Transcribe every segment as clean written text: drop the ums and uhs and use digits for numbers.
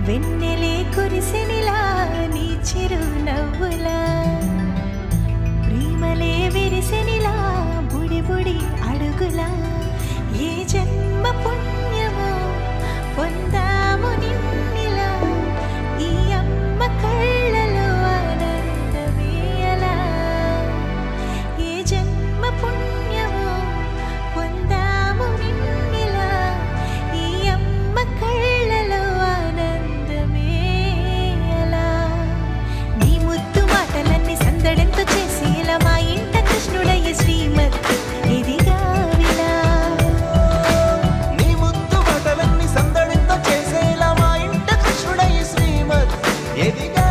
వెన్నెలే కురిసెనిలా నీ చిరు నవ్వులా ప్రేమలే విరిసెనిలా బుడి బుడి అడుగులా ఏ జన్మ పుణ్యమో పొందాము నిన్నిలా ఈ అమ్మ కళ్ళలో ఆనందమే అలా ఏ జన్మ పుణ్యమో పొందాము నిన్నిలా ఈ అమ్మ కళ్ళలో ఆనందమే అలా నీ ముద్దు మాటలన్నీ సందడంతో చేసి ఇలా మా ఇంట కృష్ణుడయ్య శ్రీమత్ ఇదిగా విలా నీ ముద్దు మాటలన్నీ సందడంతో చేసేలా మా ఇంట కృష్ణుడయ్య శ్రీమత్ ఎదిగా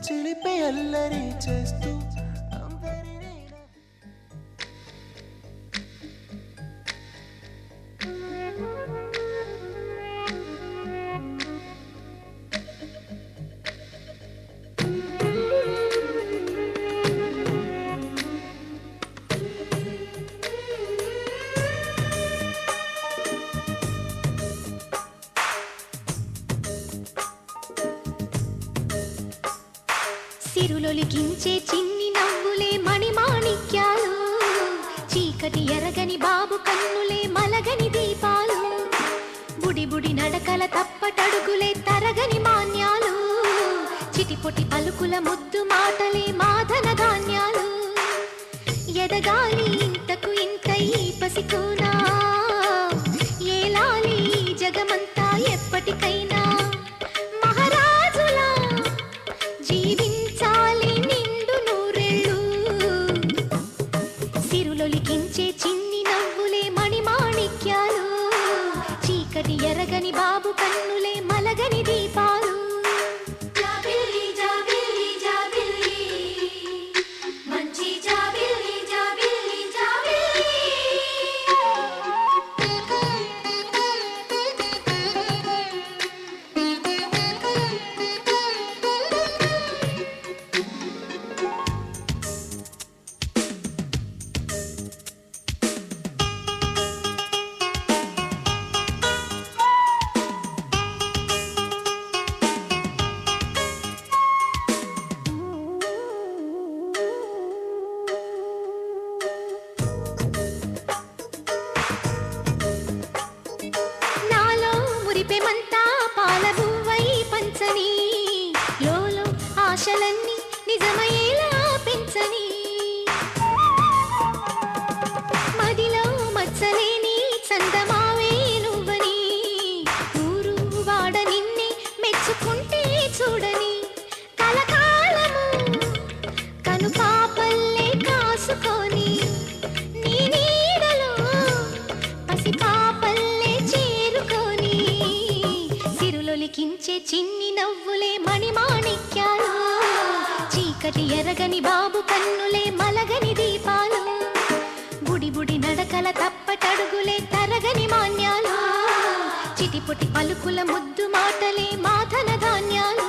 చిలిపి అల్లరి చేస్తూ అందరినీ సిరులొలికించే చిన్ని నవ్వులే మణిమాణిక్యాలు చీకటి ఎరగని బాబు కన్నులే మలగని దీపాలు బుడి బుడి నడకల తప్పటడుగులే తరగని మాన్యాలు చిటిపొటి పలుకుల ముద్దు మాటలే మాధన ధాన్యాలు ఎదగాలి ఇంతకు ఇంత ఈ పసికోనా ఏలాలి ఈ జగమంతా ఎప్పటికైనా మహారాజులా జీవించాలి నిండు నూరేళ్ళు సిరులొలికించే చిన్ని నవ్వులే మణిమాణిక్యాలు చీకటి ఎరగని బాబు కన్నులే మలగని దీపాలు జాబిల్లి జాబిల్లి జాబిల్లి మంచి జాబిల్లి జాబిల్లి జాబిల్లి నాలో మురిపెమంతా పాల బువ్వై పంచని లోలో ఆశలన్నీ నిజమయ్యేలా పెంచని మదిలో మచ్చలేని చందమావే నువ్వని ఊరు వాడ నిన్నే మెచ్చుకుంటే చూడని కలకాలము కను పాపల్లే కాసుకొని నీ నీడలో పసి పాపల్లే చేరుకొని సిరులొలికించే చిన్ని నవ్వులే మణిమాణిక్యాలు చీకటి ఎరగని బాబు కన్నులే మలగని దీపాలు బుడి బుడి నడకల తప్పటడుగులే తరగని మాన్యాలు చిటిపొటి పలుకుల ముద్దు మాటలే మాధన ధాన్యాలు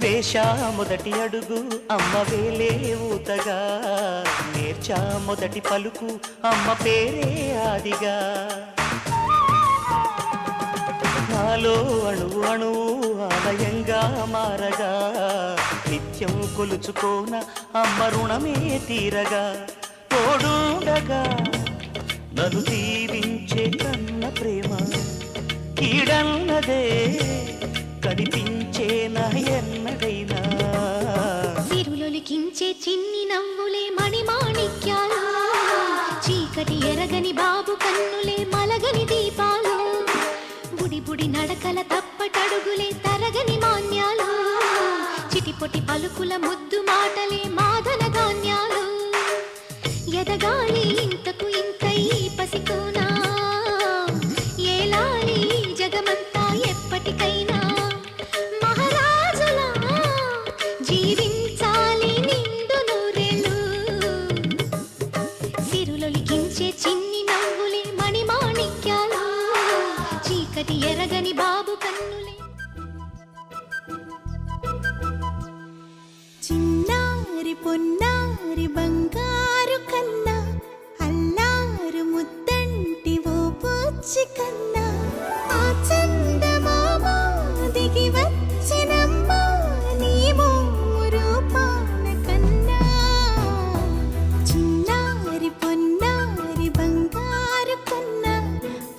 వేశా మొదటి అడుగు అమ్మ వేలే ఊతగా నేర్చా మొదటి పలుకు అమ్మ పేరే ఆదిగా నాలో అణువు అణువు ఆలయంగా మారగా నిత్యం కొలుచుకోన అమ్మ రుణమే తీరగా తోడుండగా నన్ను దీవించే కన్న ప్రేమ కీడన్నదే కనిపించేనా ఎన్నడైనా సిరులొలికించే చిన్ని నవ్వులే మణిమాణిక్యాలు చీకటి ఎరగని బాబు కన్నులే మలగని దీపాలు బుడి బుడి నడకల తప్పటడుగులే తరగని మాన్యాలు చిటిపొటి పలుకుల ముద్దు మాటలే మాదన ధాన్యాలు ఎదగాలి ఇంతకు ఇంత ఈ పసికోనా ఏలాలి జగమంతా ఎప్పటికైనా మహారాజులా జీవించాలి నిండు నూరేళ్ళు సిరులొలికించే చిన్ని నవ్వులే మణిమాణిక్యాలు చీకటి ఎరగని బాబు కన్నులే చిన్నారి పొన్నారి బంగారు కన్నా అల్లారు ముద్దంటి ఓ పూచి కన్నా ఆ చందమామ దిగి వచ్చినమ్మ నీ రూపాల కన్నా చిన్నారి పొన్నారి బంగారు కన్నా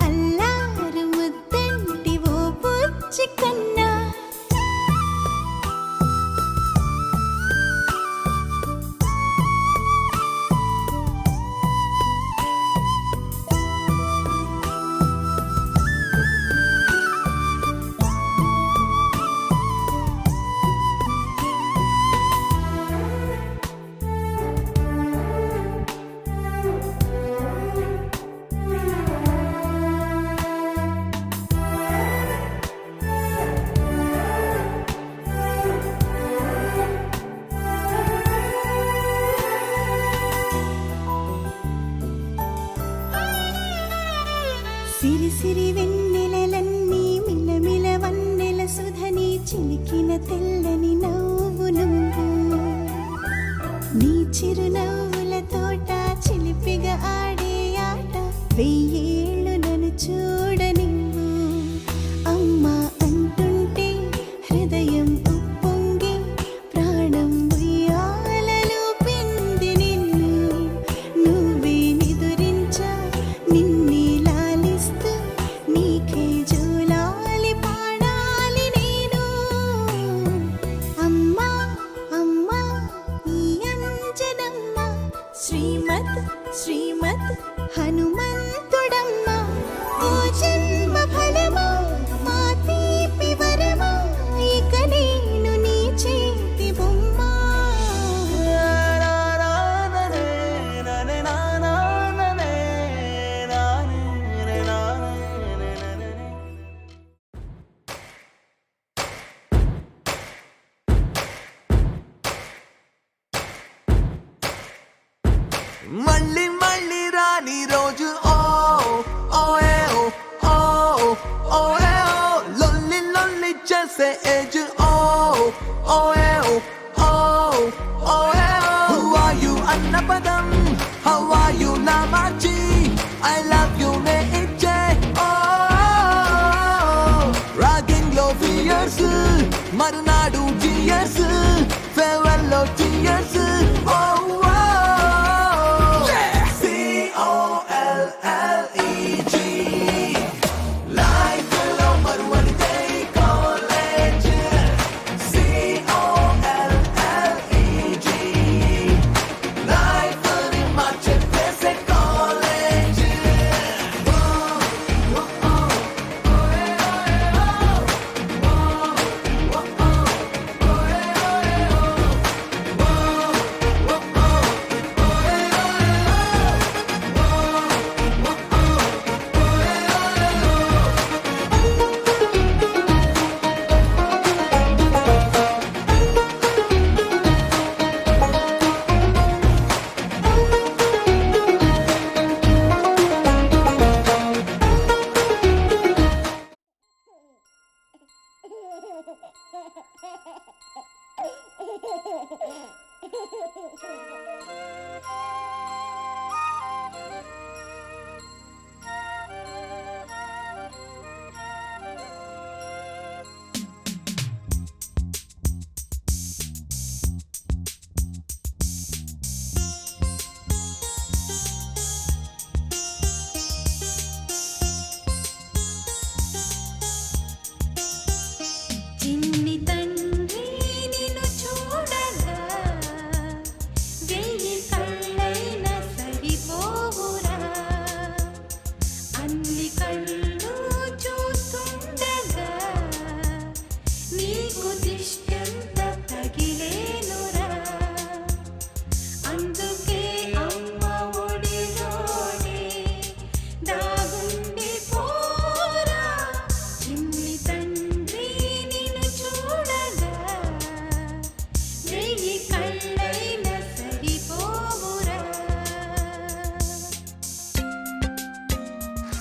అల్లారు ముద్దంటి ఓ పూచి కన్నా సిరి సిరి వెన్నెలలన్నీ మిలమిల వన్నెల సుధని చిలికిన తెల్లని నవ్వు నువ్వు నీ చిరునవ్వుల తోట చిలిపిగా ఆడే ఆట వెయ్యేళ్ళు నన్ను చూడ నువ్వు అమ్మా అంటుంటే హృదయం ఉప్పొంగి ప్రాణం ఉయ్యాలలో పిండి నిన్ను నువ్వే నిదురించా నిన్నే లాలిస్తూ నీకే జూలాలి పాడాలి నేను అమ్మా అమ్మా ఈ అంజనమ్మ శ్రీమత్ శ్రీమత్ హనుమంతుడమ్మ ఓ జన్మ ఫలమా మా తీపి వరమా ఇక నేను నీ చేతి బొమ్మ మళ్ళీ మళ్ళీ రాని రోజు ఓ ఓ ఏ ఓ ఓ ఓ ఏ ఓ లొల్లి లొల్లి చేసే ఏజ్ ఓ ఓ ఏ ఓ ఓ ఓ ఏ ఓ హౌ ఆర్ యు అన్న పదం హౌ ఆర్ యు నా మార్చి ఐ లవ్ యు నే ఇచ్చే ఓ రాగింగ్ లో ఫియర్స్ మరునాడు జియర్స్ ఫేర్వెల్ లో టియర్స్ ఓ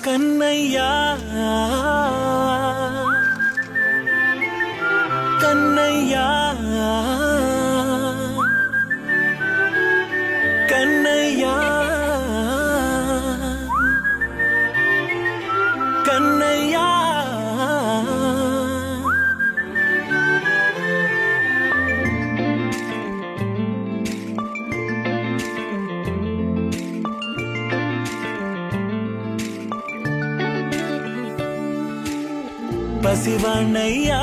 కన్నయ్యా కన్నయ్యా కన్నయ్యా కన్నయ్యా పసివాణ్ణయ్యా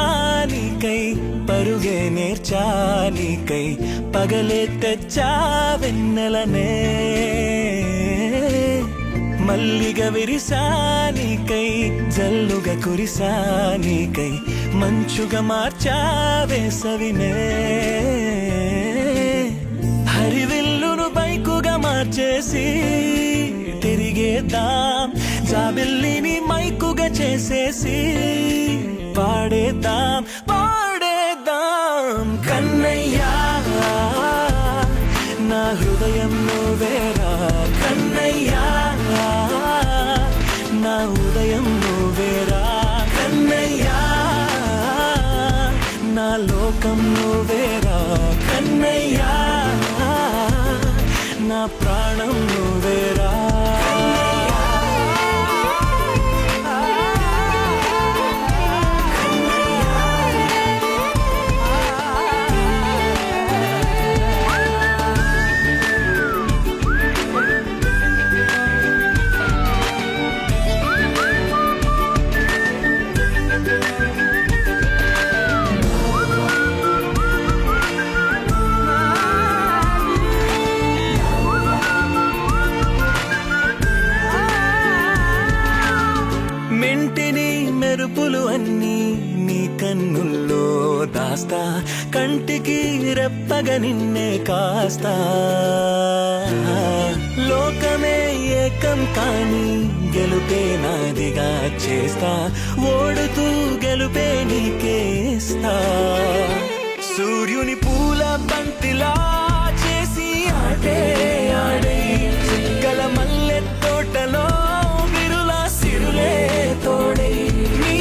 నీకై పరుగే నేర్చాలికై పగలే తెచ్చా వెన్నెలనే మల్లిగ విరిసానికై జల్లుగా కురిసానికై మంచుగా మార్చా వేసవినే హరివిల్లును బైకుగా మార్చేసి తిరిగేద్దాం జాబిల్లిని మైకుగా చేసేసి పాడేద్దాం పాడేద్దాం కన్నయ్యా నా హృదయం నువ్వేరా కన్నయ్యా నా ఉదయం నువ్వేరా కన్నయ్యా నా లోకం నువ్వేరా కన్నయ్యా నా ప్రాణం నువ్వేరా మెంటిని మెరుపులు అన్నీ నీ కన్నుల్లో దాస్తా కంటికి రెప్పగా నిన్నే కాస్తా లోకమే ఏకం కాని గెలుపే నాదిగా చేస్తా ఓడుతూ గెలుపే నీకేస్తా సూర్యుని పూల బంతిలా చేసి ఆడే ఆడే చుక్కల మల్లె తోటలో తోడే నీ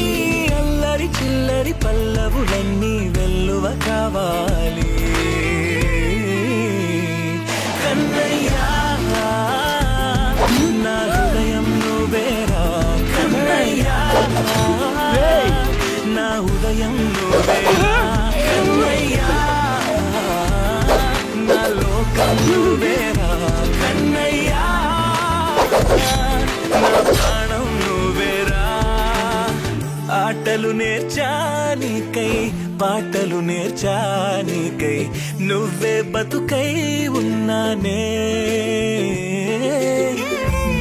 అల్లరి చిల్లరి పల్లవులన్నీ వెల్లువ కావాలి కన్నయ్యా నా హృదయం నువ్వేరా కన్నయ్యా నా ఉదయం నువ్వేరా కన్నయ్యా నా లోకం నువ్వేరా కన్నయ్యా నా ప్రాణం ఆటలు నేర్చానికై పాటలు నేర్చానికై నువ్వే బతుకై ఉన్నానే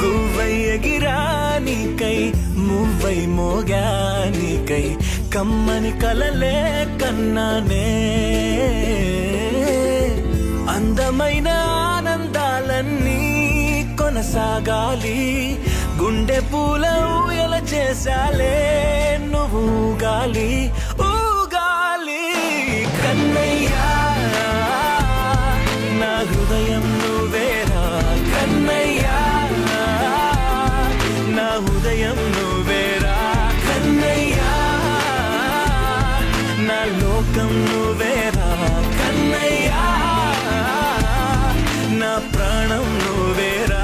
గువ్వై ఎగిరానికై మువ్వై మోగానికై కమ్మని కలలే కన్నానే అందమైన ఆనందాలన్నీ కొనసాగాలి గుండె పూల ఊయల చేసాలే నువ్వు ఊగాలి ఊగాలి కన్నయ్యా నా హృదయం నువ్వేరా కన్నయ్యా నా ఉదయం నువ్వేరా కన్నయ్యా నా లోకం నువ్వేరా కన్నయ్యా నా ప్రాణం నువ్వేరా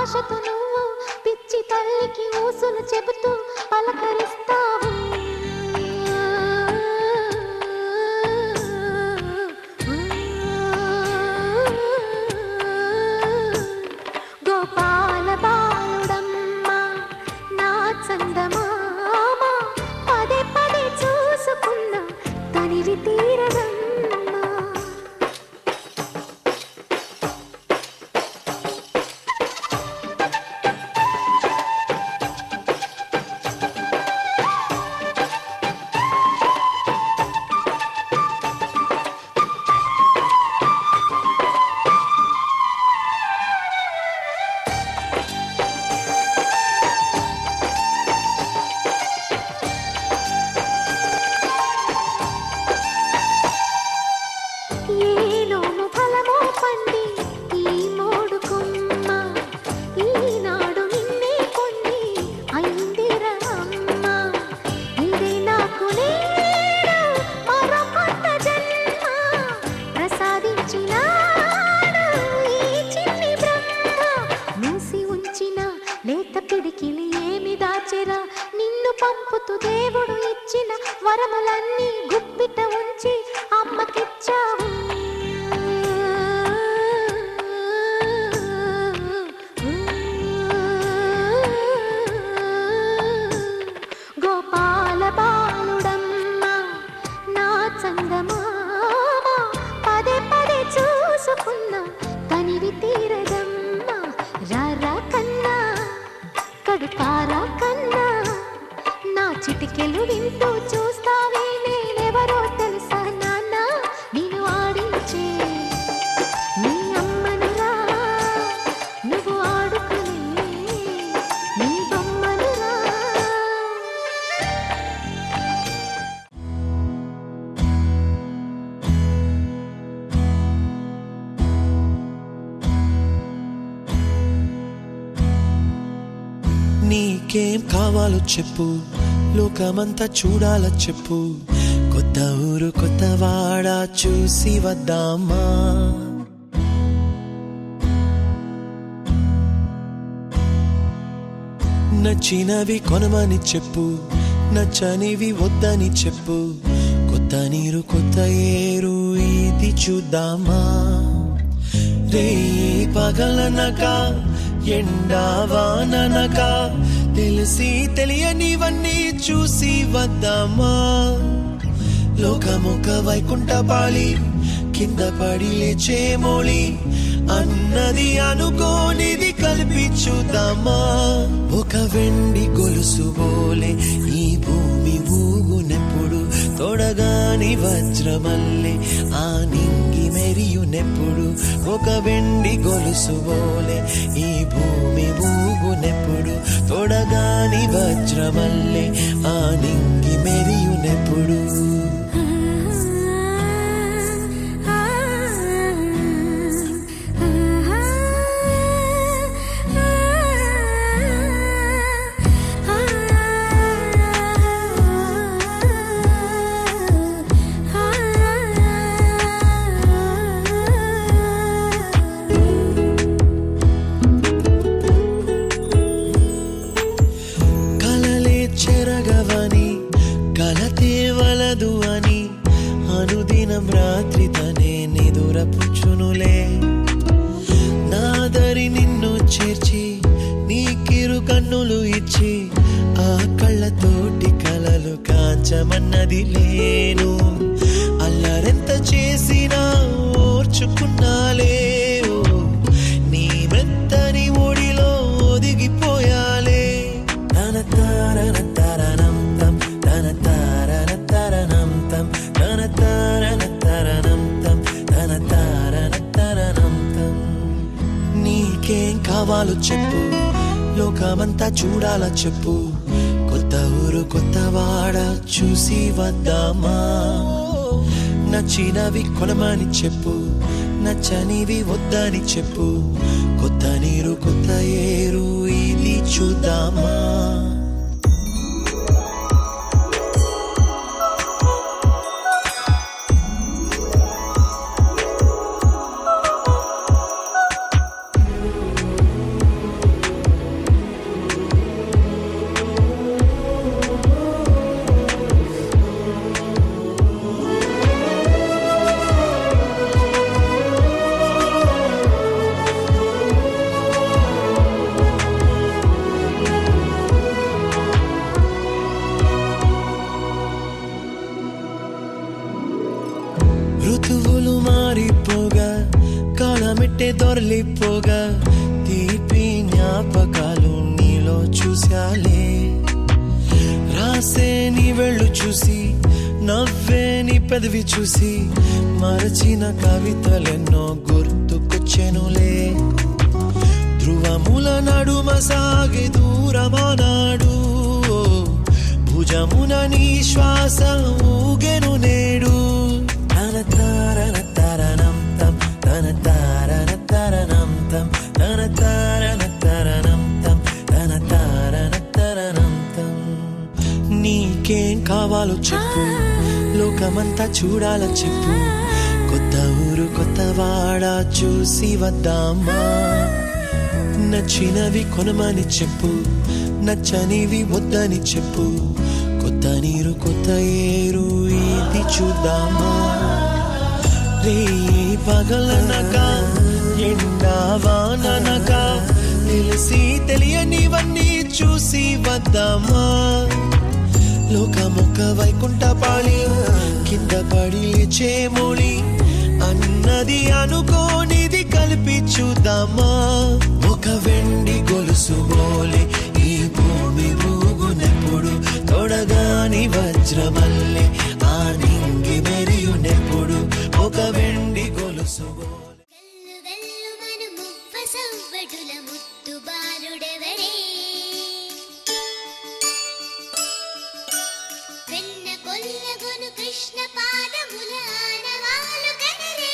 ఆశతో నువ్వు పిచ్చి తల్లికి ఊసులు చెబుతూ పలకరిస్తావు. గోపాల బాలుడమ్మ నా చందమామ పదే పదే చూసుకున్న తనివి తీరదమ్మ. ఏలోను ఫలమో పండి ఈ మోడు కొమ్మ ఈనాడు నిన్నే కొన్ని అయిందిరా అమ్మ. ఇదే నాకు నేడు మరో కొత్త జన్మ ప్రసాదించినాడు ఈ చిన్ని బ్రహ్మ. మూసి ఉంచిన లేత పిడికిలి ఏమి దాచెరా, నిన్ను పంపుతూ దేవుడు ఇచ్చిన వరములన్నీ గుప్పిట ఉంచి అమ్మకిచ్చావు. గోపాల బాలుడమ్మ నా చందమామ పదే పదే చూసుకున్న తనివి తీరదమ్మ. రారా కన్నా కడుపారా కన్నా నా చిటికెలు వింటూ చూస్తావే నేనెవరో తెలుసా నాన్న. నేను ఆడించే నీ అమ్మనురా, నువ్వు ఆడుకునే నీ బొమ్మనురా. నీకేం కావాలో చెప్పు, లోకమంతా చూడాల చెప్పు, కొత్త ఊరు కొత్త వాడ చూసి వద్దామా. నచ్చినవి కొనమని చెప్పు, నచ్చనివి వద్దని చెప్పు, కొత్త నీరు కొత్త ఏరు ఇది చూద్దామా. రే పగలనక ఎండావాననక తెలిసి తెలియనివన్నీ చూసి వద్దామా. లోకమొక వైకుంఠపాళి కింద పడి లేచే మోళి అన్నది అనుకోనిది కలిపి చూద్దామా. ఒక వెండి గొలుసు బోలే ఈ భూమి ఊగునెప్పుడు, తొడగాని వజ్రమల్లే ఆ నింగి మెరియునెప్పుడు. ఒక వెండి గొలుసు బోలే ఈ భూమి ఊగునెప్పుడు, తొడగాని వజ్రమల్లే ఆ నింగి మెరియునెప్పుడు. చెరగవని కలతే వలదు అని అనుదినం రాత్రి తనే నిదురపుచ్చునులే. నాదరి నిన్ను చేర్చి నీకిరు కన్నులు ఇచ్చి ఆ కళ్ళతోటి కలలు కాంచమన్నది లేను. అల్లరెంత చేసినా ఓర్చుకున్నాలే, నీ మెత్తని ఒడిలో ఒదిగిపోయాలే. తన తారన తరణం తం తన తారన తరణం తం తన తారన తరణం తం తన తారన తరణం తం. నీకేం కావాలో చెప్పు, లోకమంతా చూడాల చెప్పు, కొత్త ఊరు కొత్త వాడ చూసి వద్దామా. నచ్చినవి కొనమని చెప్పు, నచ్చనివి వద్దని చెప్పు, కొత్త నీరు కొత్త ఏరు ఇది చూద్దామా. దొరలిపోగా తీపి జ్ఞాపకాలు నీలో చూశాలే. రాసే నీ వెళ్ళు చూసి నవ్వే నీ పెదవి చూసి మరచిన కవితలెన్నో గుర్తుకొచ్చెనులే. ధ్రువముల నడుమ సాగే దూరమానాడు భుజమున నీ శ్వాస ఊగెను నేడు. తన తారన తరణం తం తన తారన తరణం తం తన తారన తరణం తం తన తారన తరణం తం. నీకేం కావాలో చెప్పు, లోకమంతా చూడాల చెప్పు, కొత్త ఊరు కొత్త వాడ చూసి వద్దామా. నచ్చినవి కొనమని చెప్పు, నచ్చనివి వద్దని చెప్పు, కొత్త నీరు కొత్త ఏరు ఇది చూద్దామా. రే పగలనగా ఎండా వాననగా తెలిసి తెలియనివన్నీ చూసి వద్దామా. లోకమొక్క వైకుంఠపాళి కింద పడి లేచే మోళి అన్నది అనుకోనిది కలిపి చూద్దామా. ఒక వెండి గొలుసు బోలే ఈ భూమి ఊగునెప్పుడు తొడగాని వజ్రమల్లె ఆ నింగి మెరియునెప్పుడు ఒక వెండి గొలుసు బోలే. గల్లు గల్లు మను మువ్వ సవ్వడుల ముత్తు బాలుడెవరే, వెన్న కొల్లగొను కృష్ణ పాదముల ఆనవాలు కనరే.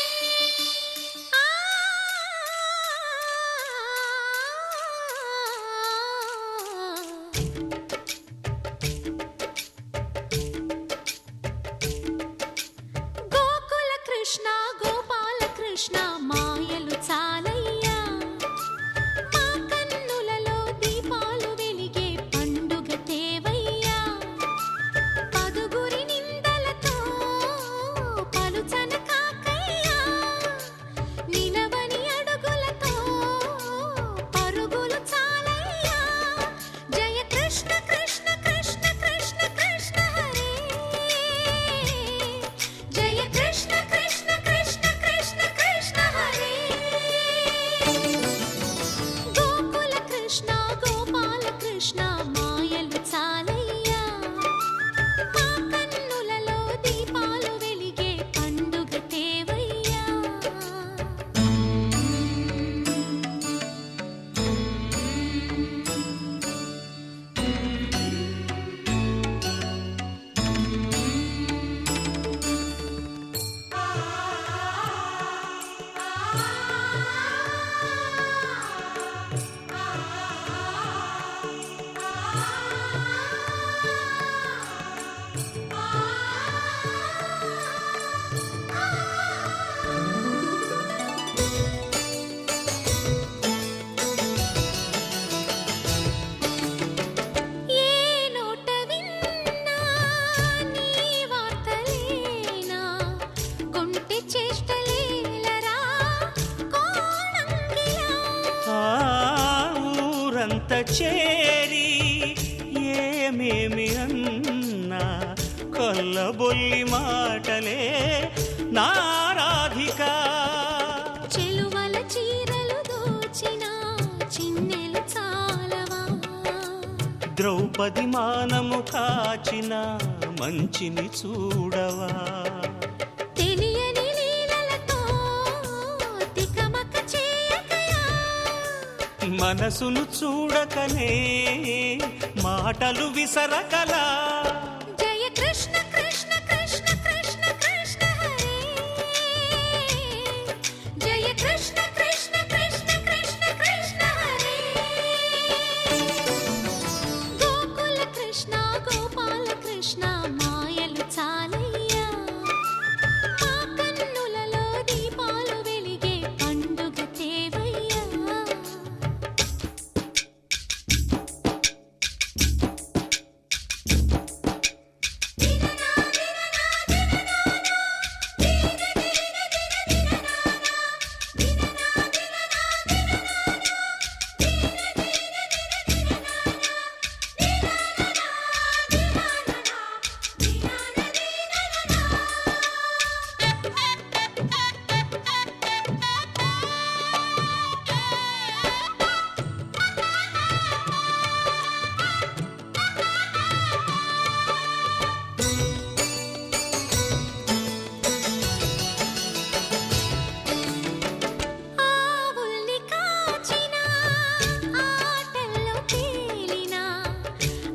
గోకుల కృష్ణ గోపాల కృష్ణ మాయలు చాలయ్యా, మా కన్నులలో దీపాలు వెలిగే పండుగ తేవయ్యా. పదుగురి నిందలతో పలుచన కాకయ్యా, నిలవని అడుగులతో పరుగులు చాలయ్యా. జయ కృష్ణ కృష్ణ కృష్ణ కృష్ణ కృష్ణ హరే, జయ కృష్ణ కృష్ణ కృష్ణ కృష్ణ కృష్ణ హరే. గోకుల కృష్ణ గోపాల కృష్ణ మాయలు చాలయ్యా, మా కన్నులలో దీపాలు వెలిగే పండుగ తేవయ్యా. ఏ నోట విన్నా నీ వార్తలేనా, కొంటె చేష్టలేలరా కోణంగిలా. ఆ ఊరంత చేరి ఏమేమి అన్నా కొల్లబొల్లి మాటలే నారాధిక. చెలువల చీరలు దోచిన చిన్నెలు చాలవా, ద్రౌపది మానము కాచిన మంచిని చూడవా. తెలియని లీలలతో తికమక చేయకయా. మనసును చూడకనే మాటలు విసరకలా. జయ కృష్ణ కృష్ణ కృష్ణ కృష్ణ కృష్ణ హరే, జయ కృష్ణ కృష్ణ కృష్ణ కృష్ణ కృష్ణ హరే. గోకుల కృష్ణ గోపాల కృష్ణ మాయలు చాలయ్యా, మా కన్నులలో దీపాలు వెలిగే పండుగ తేవయ్యా.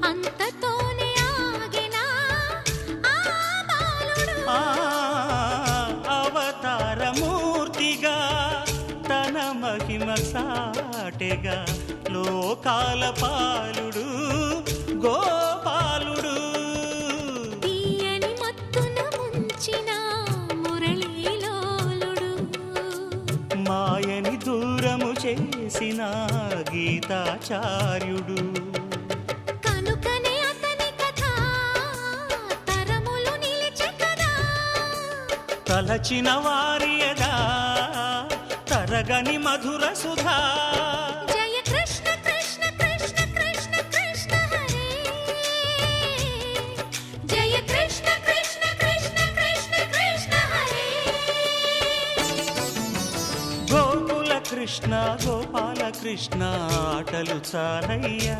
అంతతోనే ఆగినా ఆ బాలుడు అవతారమూర్తిగా తన మహిమ సాటెగా లోకాల పాలుడు గోపాలుడు. తీయని మత్తున ముంచిన మురళీలోలుడు మాయని దూరము చేసిన గీతాచార్యుడు. కనుకనే అతని కథ తరములు నిలిచె కదా. తలచిన వారియదా తరగని మధుర సుధా. జయ కృష్ణ కృష్ణ కృష్ణ కృష్ణ కృష్ణ హరే. జయ కృష్ణ కృష్ణ కృష్ణ కృష్ణ కృష్ణ హరే. గోకుల కృష్ణ గోపాల కృష్ణ ఆటలు చాలయ్యా.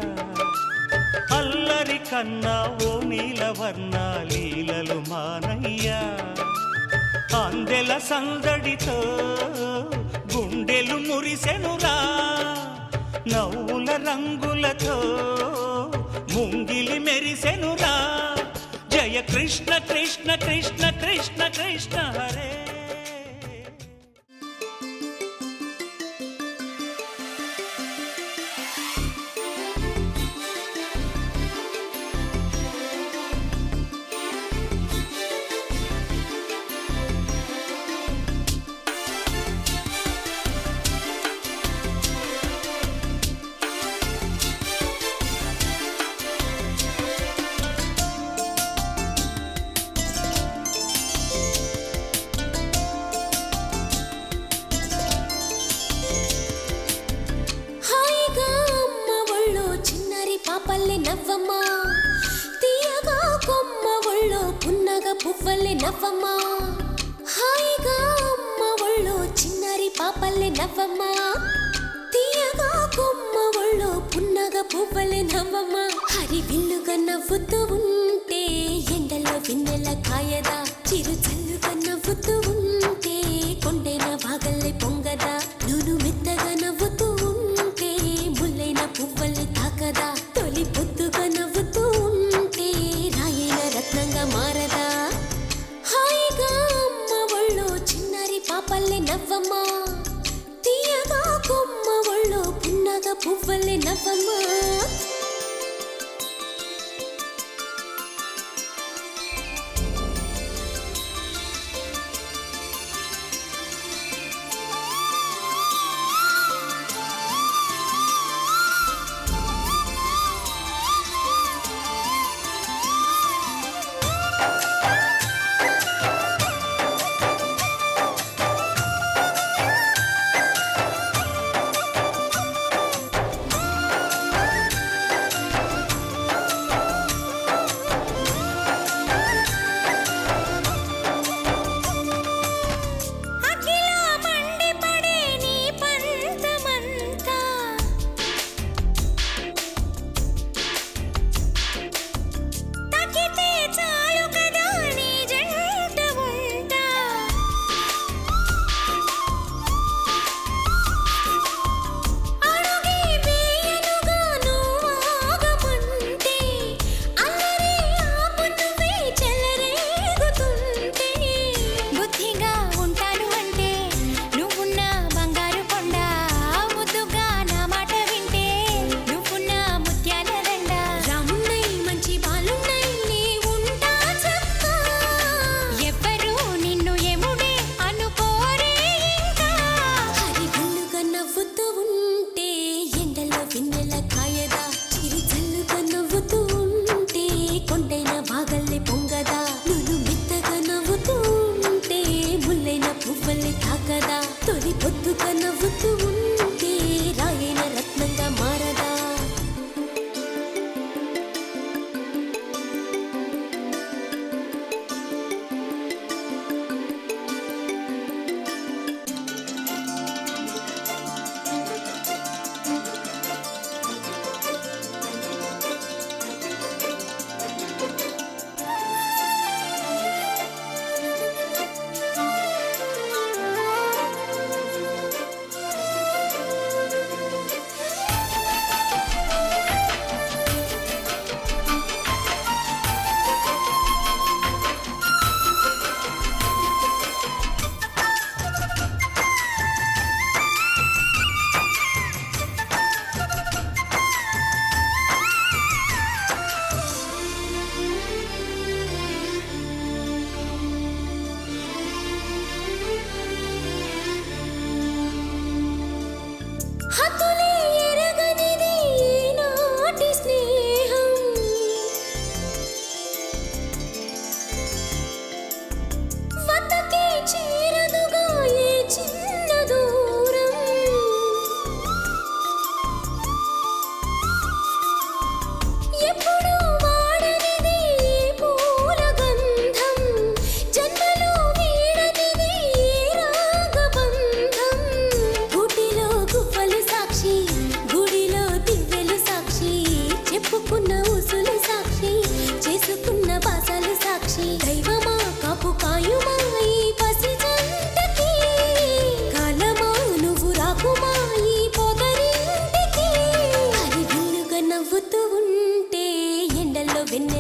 అల్లరి కన్నా ఓ నీలవర్ణ లీలలు మానయ్యా. అందెల సందడితో గుండెలు మురిసెనురా. నవ్వుల రంగులతో ముంగిలి మెరిసెనురా. జయ కృష్ణ కృష్ణ కృష్ణ కృష్ణ కృష్ణ హరే. హాయిగా అమ్మ ఒళ్ళో చిన్నారి పాపల్లె నవ్వమ్మా. తీయగా కొమ్మ ఒళ్ళో పున్నగ పువ్వల్లె నవ్వమ్మా. హాయిగా అమ్మ ఒళ్ళో చిన్నారి పాపల్లె నవ్వమ్మా. తీయగా కొమ్మ ఒళ్ళో పున్నగ పువ్వల్లె నవ్వమ్మా. హరి విల్లుగా నవ్వుతూ ఉంటే ఎండలో వెన్నెల కాయదా. చిరు చల్లుగా నవ్వుతూ ఉంటే కొండైన వాగల్లె పొంగదా. నూను మెత్తగా నవ్వుతూ ఉంటే ముల్లైన పువ్వల్లె తాకదా. తొలి పొద్దుగా నవ్వుతూ ఉంటే రాయైన రత్నంగా మారదా. హాయిగా అమ్మ ఒళ్ళో చిన్నారి పాపల్లె నవ్వమ్మా. తీయగా కొమ్మ ఒళ్ళో పున్నగ పువ్వల్లె నవ్వమ్మా.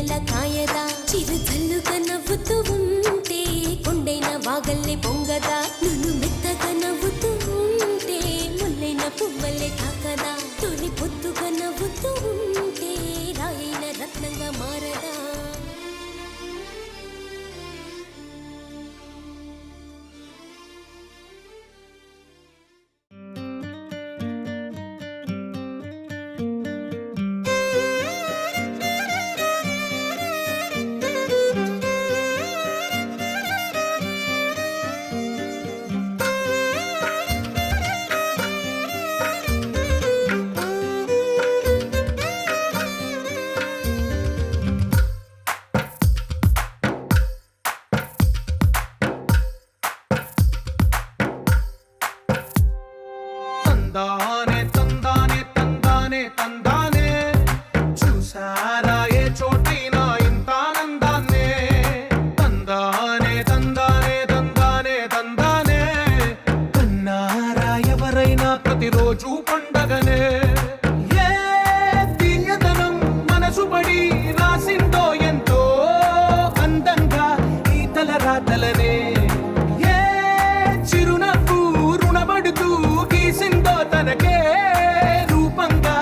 వెన్నెల కాయదా చిరు జల్లుగా నవ్వుతూ ఉంటే కొండైన వాగల్లే పొంగదా నువ్వు మెత్తగా నవ్వుతూ ఉంటే ముల్లైన పువ్వల్లే తాకదా తొలి పొద్దుగా నవ్వుతూ ఉంటే రాయైన రత్నంగా మారదా తందానే తందానే తందానే తందానే చూసారా ఏ చోటైనా ఇంత ఆనందాన్నే తందానే తందానే తందానే తందానే కన్నారా ఎవరైనా ప్రతిరోజు పండగనే ఏ తీయదనం మనసు పడి రాసిందో ఎంతో అందంగా ఈ తలరాతలనే ఏ చిరునవ్వు రుణపడుతూ గీసిందో తనకే రూపంగా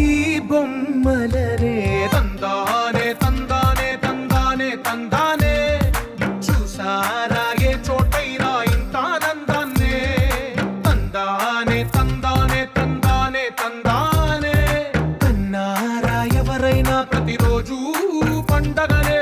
ఈ బొమ్మలనే తందానే తందానే తందానే తందానే చూసారా ఏ చోటైనా ఇంత ఆనందాన్నే తందానే తందానే తందానే తందానే కన్నారా ఎవరైనా ప్రతిరోజు పండగనే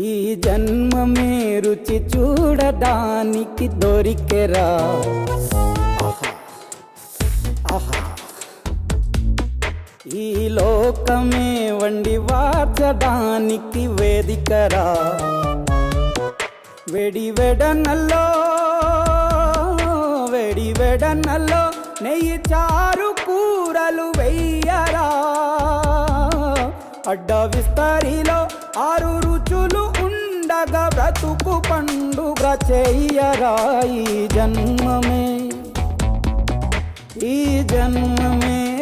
ఈ జన్మమే రుచి చూడడానికి దొరికెరా ఆహా, ఆహా. ఈ లోకమే వండి వార్చడానికి వేదికరా వెడి వెడనల్లో నెయ్యి చారు కూరలు వెయ్యరా అడ్డ విస్తరిలో 6 రుచులు ఉండగా బ్రతుకు పండుగ చెయ్యరా ఈ జన్మమే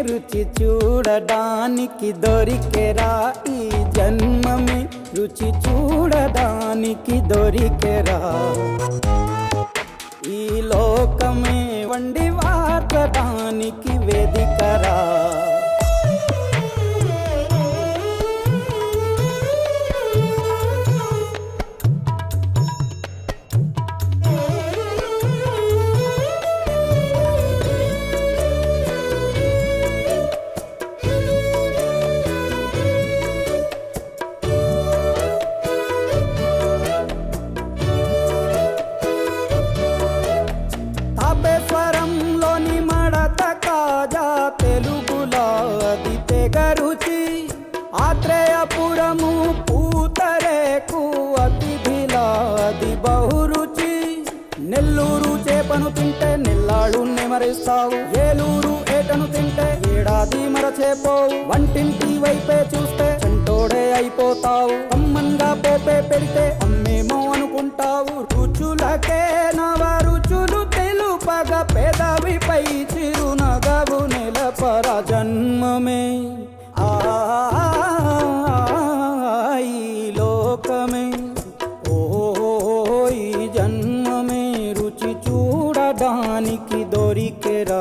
రుచి చూడడానికి దొరికెరా ఈ జన్మమే రుచి చూడడానికి దొరికెరా ఈ లోకమే వండి వార్చడానికి వేదికరా తాపేశ్వరంలోని మడత కాజా తెలుగులో అది తెగ రుచి ఆత్రేయపురము పూతరేకు అతిథిలా అది బహురుచి నెల్లూరు చేపను తింటే నెల్లాళ్ళు నెమరిస్తావు ఏలూరు ఏటను తింటే ఏడాది మరచేపోవు వంటింటి వైపే చూస్తే చెంటోడే అయిపోతావు అమ్మంగా పోపే పెడితే అమ్మేమో అనుకుంటావు రుచులకే నవ రుచులు తెలుపగ పెదవిపై చిరునగవు నెలపర జన్మమే ఈ లోకమే ఈ జన్మమే రుచి చూడడానికి దొరికెరా